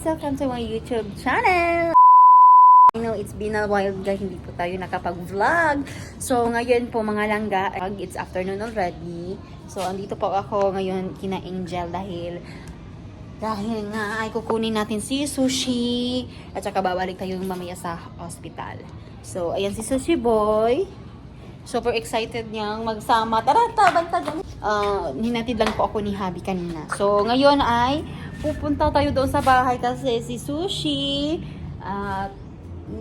Welcome to my YouTube channel! I know it's been a while guys, hindi po tayo nakapag-vlog. So, ngayon po mga langga, it's afternoon already. So, andito po ako ngayon kina Angel dahil nga ay kukunin natin si Sushi at saka babalik tayo mamaya sa hospital. So, ayan si Sushi Boy. Super excited niyang magsama. Tara, banta dyan. Hinatid lang po ako ni Habi kanina. So, ngayon ay pupunta tayo doon sa bahay kasi si Sushi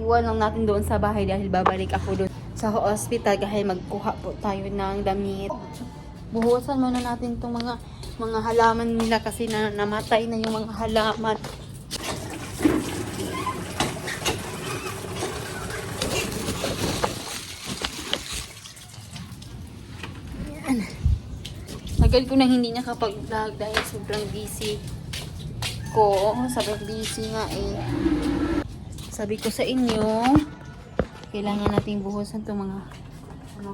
iwan lang natin doon sa bahay dahil babalik ako doon sa hospital dahil magkuha po tayo ng damit. Buhusan muna natin itong mga halaman nila kasi namatay na yung mga halaman. Yan. Tagal ko na hindi nakapag-vlog dahil sobrang busy ko. Sobrang busy nga eh. Sabi ko sa inyo, kailangan nating buhusan itong mga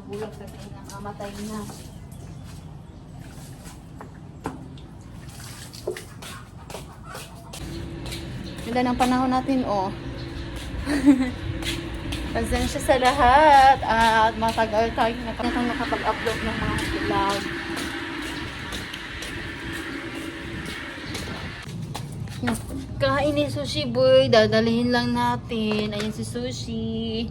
bulak kasi nakamatay na. Ganda ng panahon natin, oh. Pasensya sa lahat at matagal tayo nakapag-upload ng mga vlog. Yung kain ni Sushi Boy, dadalhin lang natin. Ayan si Sushi.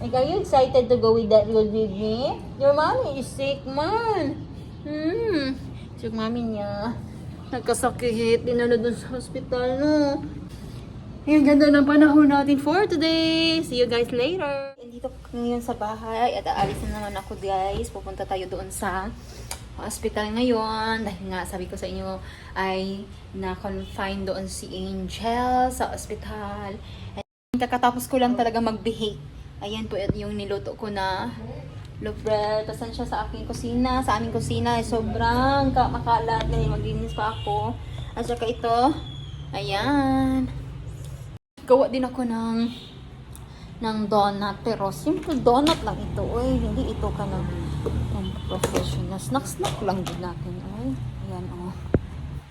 Like, are you excited to go with me? Your mommy is sick, man. Sick mommy niya. Nagkasakit. Dinala dun sa hospital, no? Ayun, ganda ng panahon natin for today. See you guys later. Dito ngayon sa bahay at aalis na naman ako, guys. Pupunta tayo doon sa hospital ngayon dahil nga sabi ko sa inyo ay na-confine doon si Angel sa hospital. At kakatapos ko lang talaga mag-bake. Ayan po yung niluto ko na loaf bread. Pasensya sa aking kusina. Sa aming kusina ay sobrang makalat dahil maglinis pa ako. At saka ito, ayan. Gawa din ako ng donut. Pero simple donut lang ito. Oy, hindi ito ka ng professional. Snack lang din natin. Ay, ayan, oh.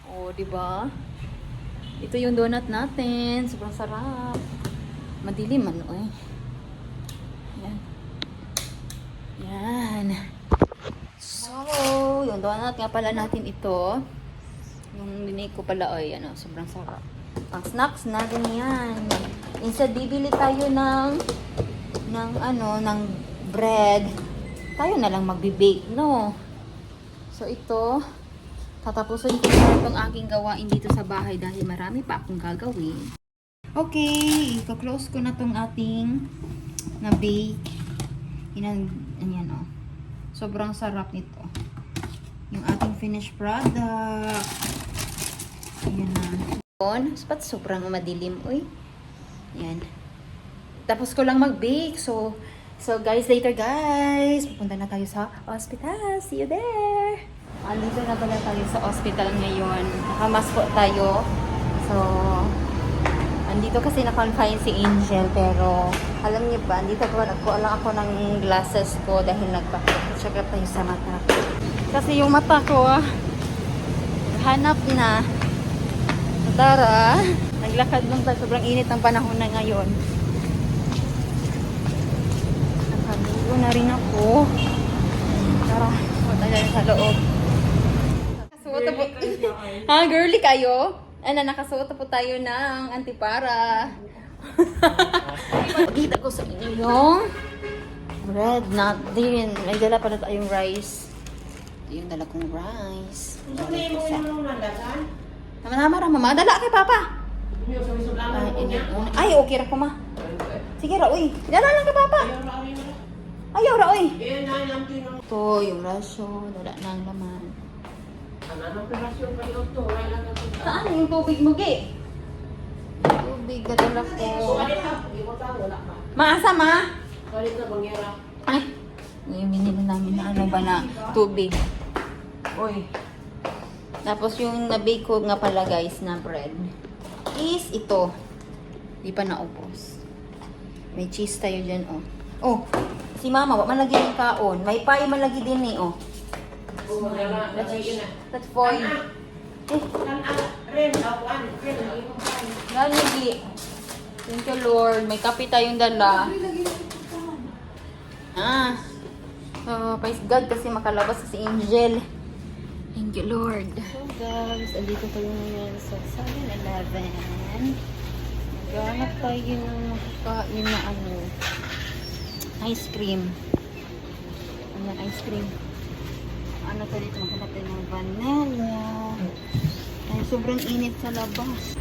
Oh, diba? Ito yung donut natin. Sobrang sarap. Madilim, ano, eh. Ayan. Ayan. So, yung donut nga pala natin ito. Yung dinay ko pala, ay, ano, sobrang sarap. Ang snacks natin yan. Instead, bibili tayo ng bread. Tayo na lang magbe-bake, no? So, ito, tatapusin ko na itong aking gawain dito sa bahay dahil marami pa akong gagawin. Okay, ika-close ko na itong ating na-bake. Ayan, oh. Sobrang sarap nito. Yung ating finished product. Ayan na. Ba't sobrang madilim, uy? Ayan. Tapos ko lang mag-bake, so guys, later guys, pupunta na tayo sa hospital. See you there! Andito na pala tayo sa hospital ngayon. Nakamask po tayo. So, andito kasi na-confine si Angel, pero alam niyo ba, andito po nagkuha lang ako ng glasses ko dahil nagpa-check up tayo sa mata. Kasi yung mata ko, hanap na. Tara, naglakad lang tayo. Sobrang init ng panahon na ngayon. Nakaligo na rin ako. Tara, punta tayo sa loob. Nakasuot po. Ha, girly kayo? Ano, nakasuot po tayo ng antipara. Pakita ko sa inyo yung bread natin. May dala pala tayong rice. Ito yung dala kong rice. Tama-tama, mama. Dala kay papa. Ay, okay ra ko, ma. Sige ra, uy. Dala lang kay papa. Ayaw ra, uy. Ito, yung raso. Dala na ang laman. Saan yung tubig mo, Gi? Tubig, dala ko. Maasa, ma? Ay, yung binili namin na ano ba na tubig. Uy. Tapos yung na-bake ko nga pala guys na bread is ito. Di pa naubos. May cheese tayo dyan, oh. Oh, si mama, wak man lagi yung kaon. May pie man lagi din eh, oh. That's for you. Ren, akuan, Ren, Ganigi. Thank you, Lord. May kape tayong dala. So, praise God kasi makalabas si Angel. Thank you, Lord. So, guys, andito tayo ngayon sa 7-Eleven. Maghanap tayo ng makakain na ice cream. Ano, ice cream. Ano tayo dito? Maghanap tayo ng vanilla. Ay, sobrang init sa labas.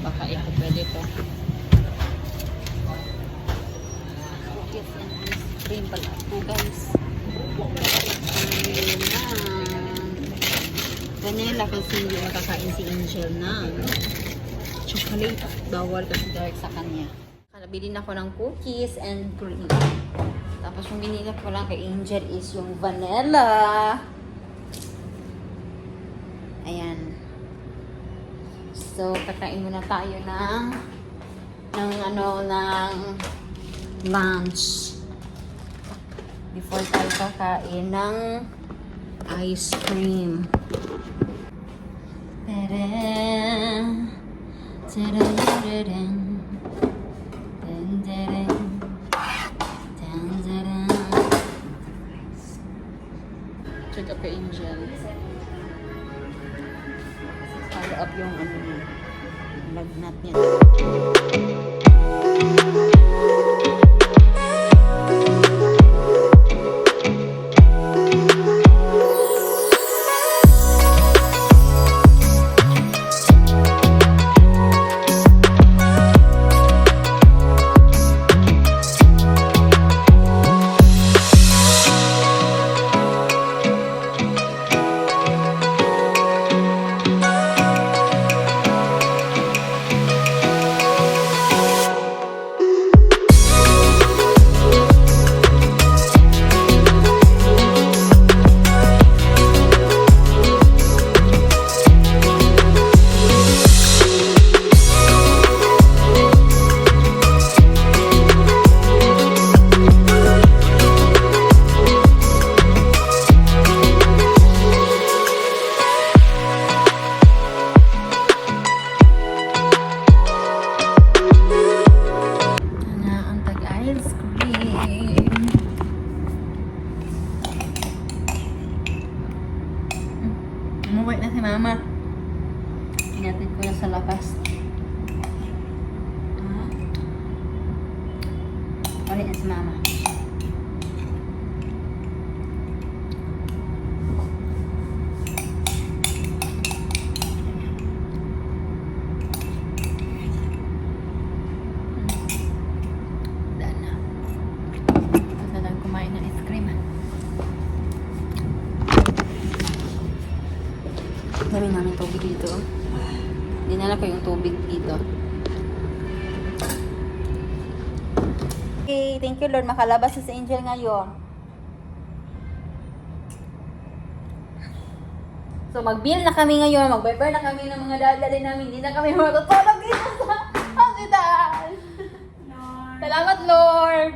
Baka ito pwede to. Cookies and ice cream pala po, guys. Vanilla kasi hindi makakain si Angel na chocolate. Bawal kasi dark sa kanya. Nabili na ako ng cookies and cream. Tapos yung binili ko lang kay Angel is yung vanilla. Ayan. So, kakain muna tayo ng lunch. Before tayo kakain ng ice cream. Tadam! Tadam! Check up kay Angel. Follow up yung lagnat niya. Umuwi na si Mama. Inatid ko na sa labas. Ulit na si Mama. Dana. Gusto lang kumain ng ice cream. Dami namin tubig dito. Dinala ko yung tubig dito. Okay, thank you Lord. Makalabas si Angel ngayon. So, mag-bill na kami ngayon. Mag-viber na kami ng mga dadali namin. Hindi na kami matutulog dito sa hospital. Salamat Lord.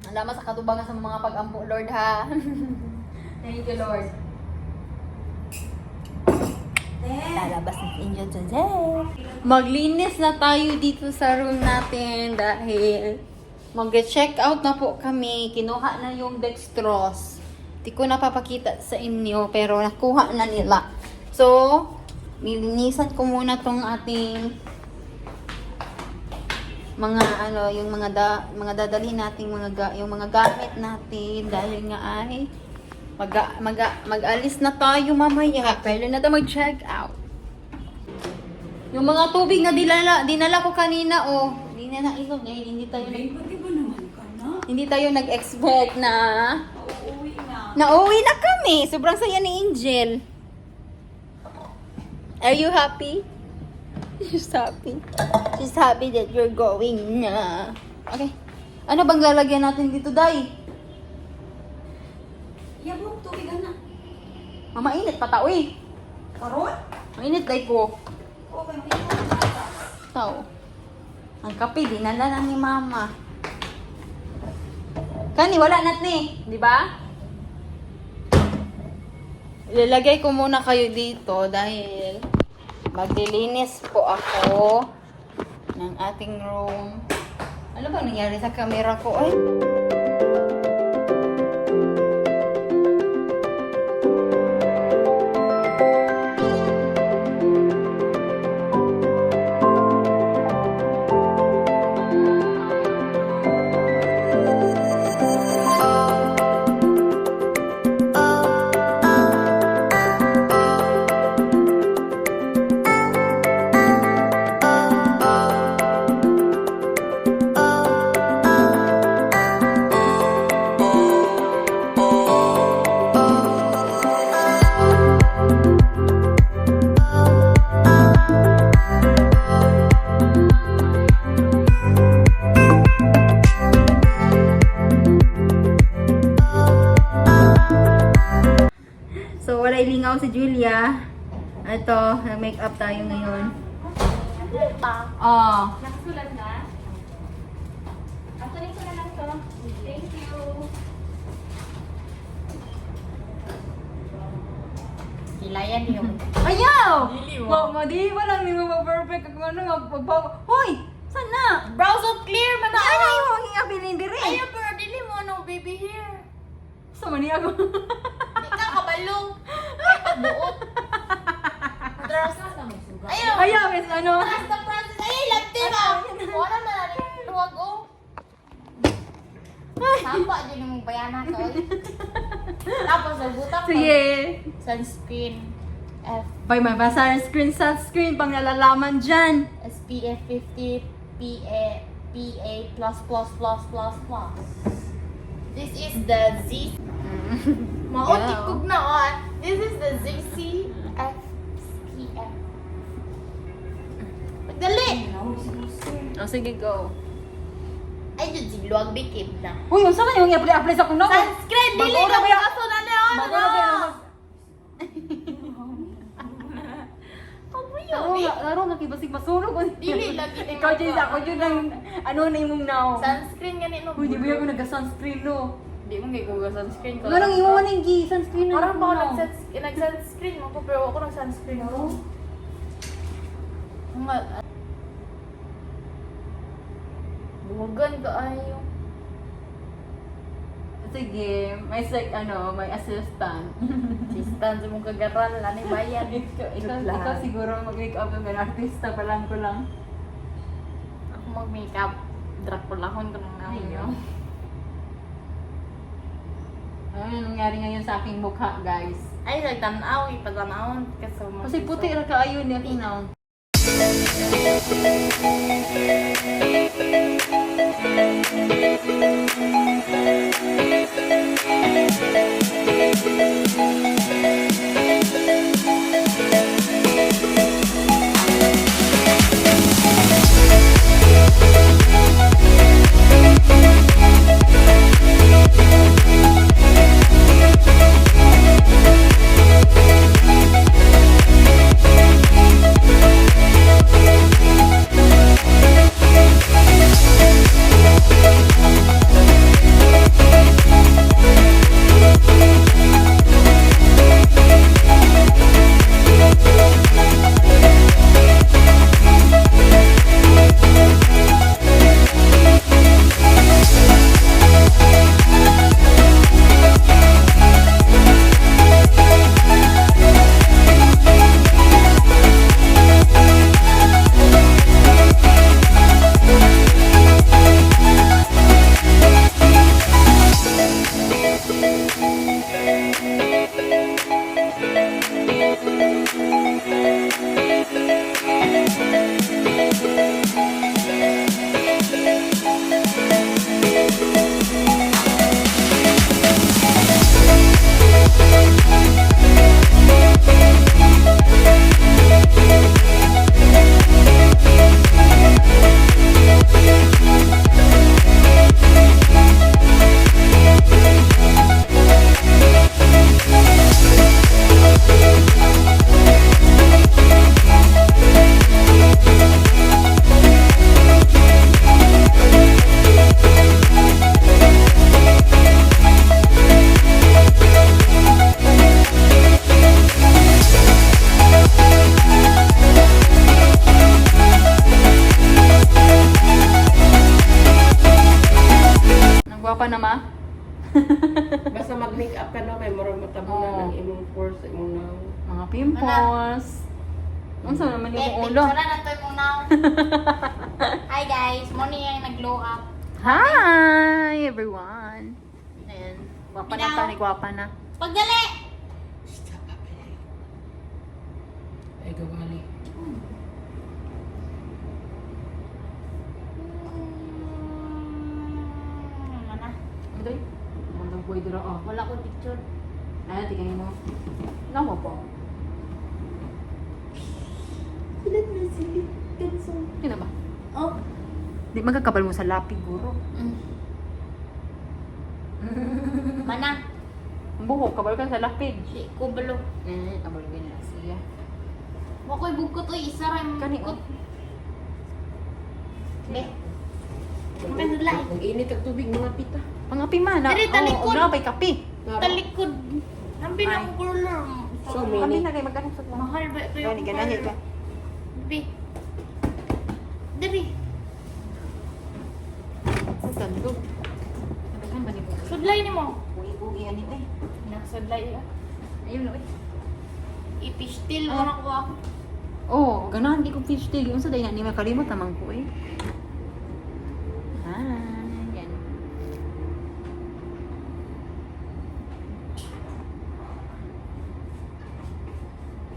Salamat sa katubangan sa mga pag-ampo Lord ha. Thank you Lord. Lalabas ng Angel today. Maglinis na tayo dito sa room natin dahil mag-check out na po kami. Kinuha na yung dextrose. Hindi ko napapakita sa inyo pero nakuha na nila. So, nilinisan ko muna tong ating mga yung mga dadalhin nating yung mga gamit natin dahil nga ay mag-alis na tayo mamaya. Pwede na tayo mag-check out. Yung mga tubig na dinala ko kanina, hindi na nailog. Hindi tayo nag-expect na nauwi na kami. Sobrang saya ni Angel. Are you happy? She's happy. She's happy that you're going na. Okay. Ano bang lalagyan natin dito, Day? Yabong tubig na. Mama, init pa tao eh. Karon? Mainit day ko. Okay, mainit. Tao. Ang kape, dinala na ni Mama. Kani, wala nat ni. Di ba? Ilalagay ko muna kayo dito dahil maglilinis po ako ng ating room. Ano bang nangyari sa camera ko? Ay! So, wala ilingaw si Julia. Ito, nag-makeup tayo ngayon. Oh. Nakasulat na? Actually, ko na lang to. Thank you. Kilayan yung Ayaw! Dili mo. Di ba lang, di mo ma-perfect kung ano, Hoy! Saan na? brows of clear man Ay, na. ay, mo ang abilin dire. Ayaw pero dili mo no baby hair. Sa mani ako. Di ka kabalo. Ay pagbuot. Madras na mo suga. Ayaw. Ayaw, is ano? Madras na process. Ay lagti ba? Wala man na rin luwag oh. Sampa din yung bayana ko. Tapos nagbutak ko. Sige. Sunscreen. Bay, may sunscreen pang nalalaman dyan. SPF 50 PA++++++. This is the Z. Maotik Yeah. kog na on. This is the ZCF SPF. Pagdali. Oh, sige, go. Ay, dyan si Luwag Bikib na. Uy, unsa ka yung i-apply sa kuno? Sunscreen! Dili Bago na ka ba yan? kaso na neon! Bago na ba yan? Laro na kibasig masurog. Dili lagi na Ikaw dyan, ako dyan ang ano na imong now. Sunscreen gani no. Uy, di ba ako nagka-sunscreen no? Di mo ngay ko sunscreen ko. Anong imo man yung sunscreen na Parang mo, ba no? ako nag-sunscreen mo ko pero ako nag-sunscreen ko. Buwagan ka ayo. Sige, may may assistant. Sistan sa mong kagaral, ani bayan. Ikaw siguro mag-make-up ng artista pa lang ko lang. Ako mag-makeup. Draculahon ko ng namin Ayaw. yun. Ano yung nangyari ngayon sa aking mukha, guys? Ay, nagtanaw, ipatanawon. Kasi puti ra kaayo niya tinaw. ka na kay murag matabo Oo. na ng imong pores sa imong naw. Mga pimples. Unsa naman yung ulo? Wala na to yung now. Hi guys, morning yung nag-glow up. Hi everyone. Ayan. Gwapa na Meow. ta, ni gwapa na. Pagdali! Ay gawali. Mana? Ito Mandang boy dira ah. Wala ko picture. Ano tingin mo? Nawa po. Silat na silit. Kanso. Kina ba? Oh. Di magkakabal mo sa lapi guro. Mana? Ang buhok kabal ka sa lapig. Di ko balo. Abal gina na siya. Wako'y bugkot oy, isa rin Kani, bugkot. oh. Be. Ang nulay. Ang init ang tubig mga pita. Pangapi man. Diri, talikod. Napay kapi. Talikod. Ang pinang color. So Kapi many. na kayo magkanong sa Mahal ba ito Gani, ganahin ka. Be. Diri. Sa sandog. Nagkan ba ni mo? Sudlay ni mo. Bugi-bugi ani eh. Nagsudlay ah. Ayun na eh. Ipistil mo Ah. na ko ah. Oh, ganahan di ko fish tail. Yung sa dayo na ni makalimot tamang ko eh. Yan.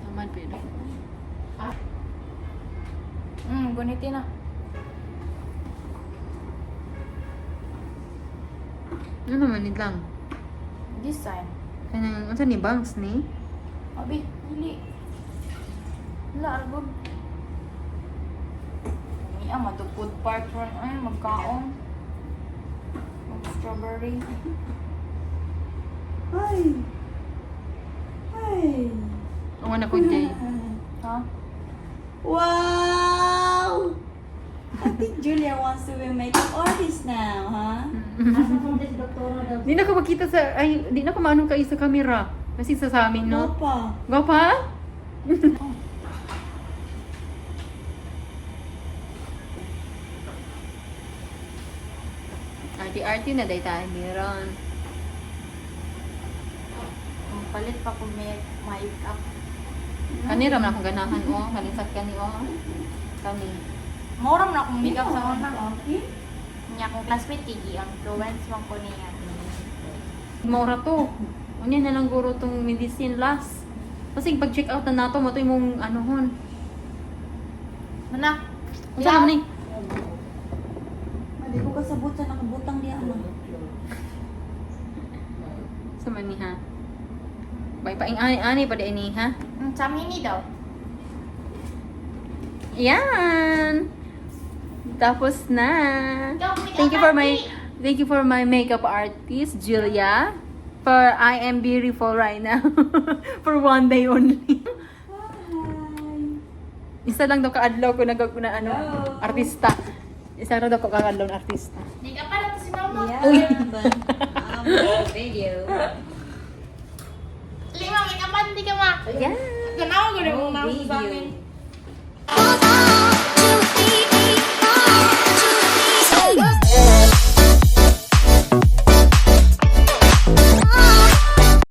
Naman pero. Gunitin na. Ano naman nid lang? Design. Kanang unsa ni bangs ni? Abi, dili. Wala, albog. Iya, matupod part ron. Ay, magkaon. Mag-strawberry. Ay. Ay. Ang wala ko day. Ha? Wow! I think Julia wants to be a makeup artist now, huh? Di na ko makita sa ay di na ko maano kay sa camera. Kasi sa amin no. Papa. Gwapa? Arty-arty na day tayo meron. Palit pa ko makeup. Kani ram na akong ganahan o. Kalisat kani o. Kani. Moram na akong makeup sa una. Okay. Niya akong classmate, tigi ang influence man ko niya. Maura to. Unya na lang guro tong medicine last. Kasi pag check out na nato mo to imong ano hon. Mana? Unsa naman ni? Hindi ko kasabot sa nakabutang diya ano. Sa man ni ha. Bay pa ani pa di ni ha. Sa mini daw. Yan. Tapos na. Ikaw, makeup Thank you for my makeup artist, Julia. For I am beautiful right now. For one day only. Hi. Isa lang daw kaadlaw ko na ano, Hello. artista. Isa lang daw ko kaadlaw na artista. Di ka pa na to si mama. Yeah, but video. Lima, make upan, di ka ma. Yan. Ganawa ko na Oh, muna sa video. amin.